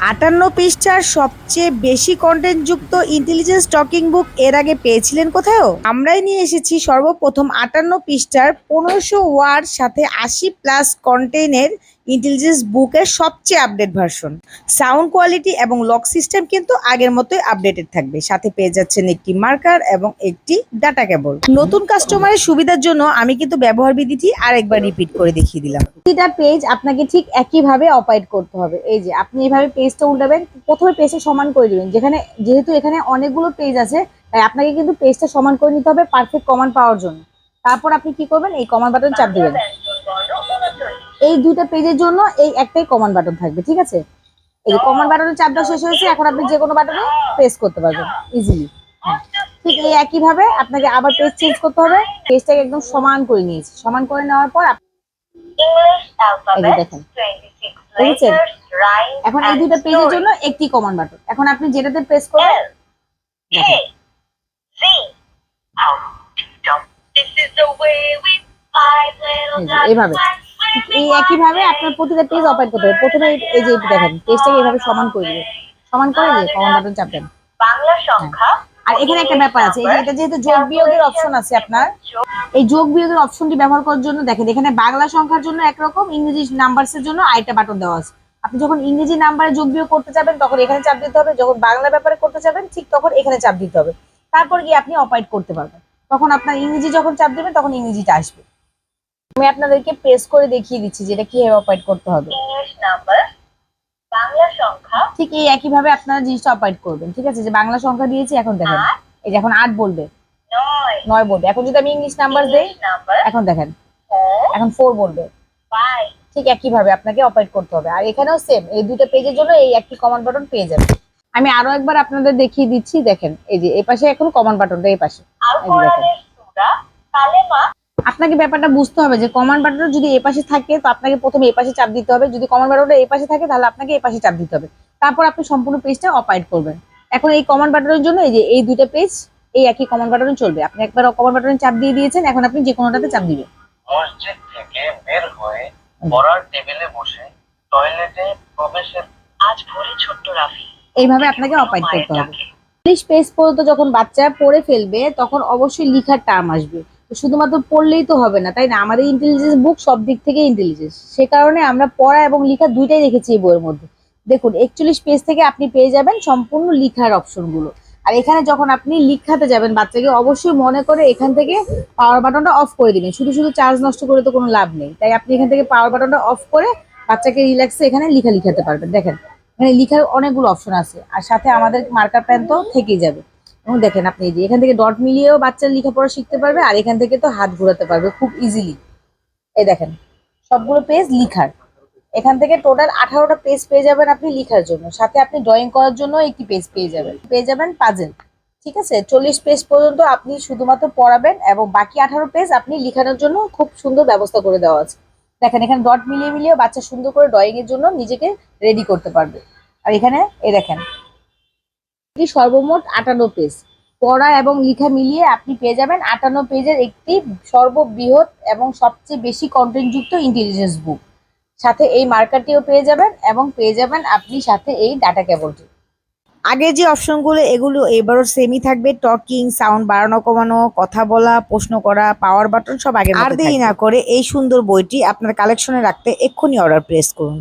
58 পৃষ্ঠার সবচেয়ে বেশি কন্টেন্টযুক্ত ইন্টেলিজেন্স টকিং বুক এর আগে পেয়েছিলেন কোথাও? আমরাই নিয়ে এসেছি সর্বপ্রথম 58 পৃষ্ঠার 1500 ওয়ার্ড সাথে 80+ কন্টেন্টের ইন্টেলিজেন্স বুকের সবচেয়ে আপডেট ভার্সন। সাউন্ড কোয়ালিটি এবং লক সিস্টেম কিন্তু আগের মতোই আপডেটেড থাকবে। সাথে পেয়ে যাচ্ছেন একটি মার্কার এবং একটি ডাটা কেবল। নতুন কাস্টমারের সুবিধার জন্য আমি কিন্তু ব্যবহার বিধিটি আরেকবার রিপিট করে দেখিয়ে দিলাম। প্রতিটা পেজ আপনাকে ঠিক একইভাবে অপারেট করতে হবে। এই যে আপনি এইভাবে পেজটা উল্টাবেন, প্রথমে পেজটা সমান করে দিবেন। যেহেতু এখানে অনেকগুলো পেজ আছে, তাই আপনাকে কিন্তু পেজটা সমান করে নিতে হবে পারফেক্ট কমান্ড পাওয়ার জন্য। তারপর আপনি কি করবেন, এই কমান্ড বাটন চাপ দিবেন। এই দুইটা পেজের জন্য এই একটাই কমান্ড বাটন থাকবে, ঠিক আছে? এই যে কমান্ড বাটনে চাপ দেওয়া শেষ হয়েছে, এখন আপনি যে কোনো বাটনে প্রেস করতে পারবেন ইজিলি। ঠিক এই একইভাবে আপনাকে আবার পেজ চেঞ্জ করতে হবে। পেজটাকে একদম সমান করে নিয়েছি। সমান করে নেওয়ার পর দেখেন, বুঝছেন? এখন এই দুটো পেজের জন্য একটি কমান্ড বাটন। এখন আপনি যেটাতে প্রেস করবেন, এইভাবে এই একইভাবে আপনার প্রতিটা পেজ অপারেট করতে হবে। প্রথমে এই যে দেখেন, পেজটাকে এইভাবে সমান করে দিবেন। সমান করে দিয়ে কমান্ড বাটন চাপ দেন। বাংলা সংখ্যা। আর এখানে একটা ব্যাপার আছে, এই যে এটা যেহেতু যোগ বিয়োগের অপশন আছে আপনার, এই যোগ বিয়োগের অপশনটি ব্যবহার করার জন্য দেখেন এখানে বাংলা সংখ্যার জন্য একরকম, ইংরেজি নাম্বারসের জন্য আরেকটা বাটন দেওয়া আছে। আপনি যখন ইংরেজি নাম্বারে যোগ বিয়োগ করতে যাবেন তখন এখানে চাপ দিতে হবে, যখন বাংলা ব্যাপারে করতে যাবেন ঠিক তখন এখানে চাপ দিতে হবে। তারপর গিয়ে আপনি অপারেট করতে পারবেন। তখন আপনার ইংরেজি যখন চাপ দিবেন তখন ইংরেজিটা আসবে। আমি আপনাদেরকে প্রেস করে দেখিয়ে দিচ্ছি যে এটা কিভাবে অপারেট করতে হবে। ইংলিশ নাম্বার, বাংলা সংখ্যা, ঠিক এই একইভাবে আপনারা জিনিসটা অপারেট করবেন, ঠিক আছে? যে বাংলা সংখ্যা দিয়েছি, এখন দেখেন এই যে এখন 8 বলবে, 9 বলবে। এখন যদি আমি ইংলিশ নাম্বার দেই, এখন দেখেন এখন 4 বলবে। ঠিক একইভাবে আপনাকে অপারেট করতে হবে। আর এখানেও সেম, এই দুটো পেজের জন্য এই একটি কমান্ড বাটন পেয়ে যাবেন। আমি আরো একবার আপনাদের দেখিয়ে দিচ্ছি, দেখেন এই যে এই পাশে এখন কমান্ড বাটনটা এই পাশে। আপনাকে ব্যাপারটা বুঝতে হবে যে কমান্ড বাটনটা যদি এই পাশে থাকে তো আপনাকে প্রথমে এই পাশে চাপ দিতে হবে, যদি কমান্ড বাটনটা এই পাশে থাকে তাহলে আপনাকে এই পাশে চাপ দিতে হবে। তারপর আপনি সম্পূর্ণ পেজটা অপারেট করবেন। এখন এই কমান্ড বাটনের জন্য এই যে এই দুইটা পেজ এই একই কমান্ড বাটনে চলবে। আপনি একবার কমান্ড বাটনে চাপ দিয়ে দিয়েছেন, এখন আপনি যে কোনোটাতে চাপ দিবেন। মসজিদ থেকে বের হয়ে পড়ার টেবিলে বসে টয়লেটে প্রবেশের আজ ভোরে ছোট্ট রাফি, এইভাবে আপনাকে অপারেট করতে হবে। 40 পেজ পর্যন্ত যখন বাচ্চা পড়ে ফেলবে তখন অবশ্যই লেখার টার্ম আসবে। শুধুমাত্র পড়লেই তো হবে না, তাই না? আমাদের ইন্টেলিজেন্স বুক সব দিক থেকে ইন্টেলিজেন্স, সে কারণে আমরা পড়া এবং লেখা দুইটাই রেখেছি এই বইয়ের মধ্যে। দেখুন 41 পেজ থেকে আপনি পেয়ে যাবেন সম্পূর্ণ লেখার অপশনগুলো। আর এখানে যখন আপনি লিখাতে যাবেন বাচ্চাকে, অবশ্যই মনে করে এখান থেকে পাওয়ার বাটনটা অফ করে দিবেন। শুধু শুধু চার্জ নষ্ট করে তো কোনো লাভ নেই, তাই আপনি এখান থেকে পাওয়ার বাটনটা অফ করে বাচ্চাকে রিল্যাক্সে এখানে লিখাতে পারবেন। দেখেন এখানে লিখার অনেকগুলো অপশন আছে, আর সাথে আমাদের মার্কার পেন তো থেকেই যাবে। এবং দেখেন আপনি যে এখান থেকে ডট মিলিয়েও বাচ্চার লেখাপড়া শিখতে পারবে, আর এখান থেকে তো হাত ঘোরাতে পারবে খুব ইজিলি। এই দেখেন সবগুলো পেজ লিখার। এখান থেকে টোটাল 18টা পেজ পেয়ে যাবেন আপনি লিখার জন্য। সাথে আপনি ড্রয়িং করার জন্য একটি পেজ পেয়ে যাবেন পাজেল। ঠিক আছে, 40 পেজ পর্যন্ত আপনি শুধুমাত্র পড়াবেন এবং বাকি 18 পেজ আপনি লিখানোর জন্য খুব সুন্দর ব্যবস্থা করে দেওয়া আছে। দেখেন এখানে ডট মিলিয়ে বাচ্চা সুন্দর করে ড্রয়িং এর জন্য নিজেকে রেডি করতে পারবে। আর এখানে এই দেখেন সর্বমোট 58 পেজ পড়া এবং লেখা মিলিয়ে আপনি পেয়ে যাবেন 58 পেজের একটি সর্ববৃহৎ এবং সবচেয়ে বেশি কন্টেন্টযুক্ত ইন্টেলিজেন্স বুক। সাথে এই মার্কারটিও পেয়ে যাবেন এবং পেয়ে যাবেন আপনি সাথে এই ডাটা কেবলটি। আগের যে অপশনগুলো এগুলো এবারও সেমই থাকবে। টকিং, সাউন্ড বাড়ানো কমানো, কথা বলা, প্রশ্ন করা, পাওয়ার বাটন সব আগের মতো থাকবে। আর দেরি না করে এই সুন্দর বইটি আপনার কালেকশনে রাখতে এক্ষুনি অর্ডার প্রেস করুন।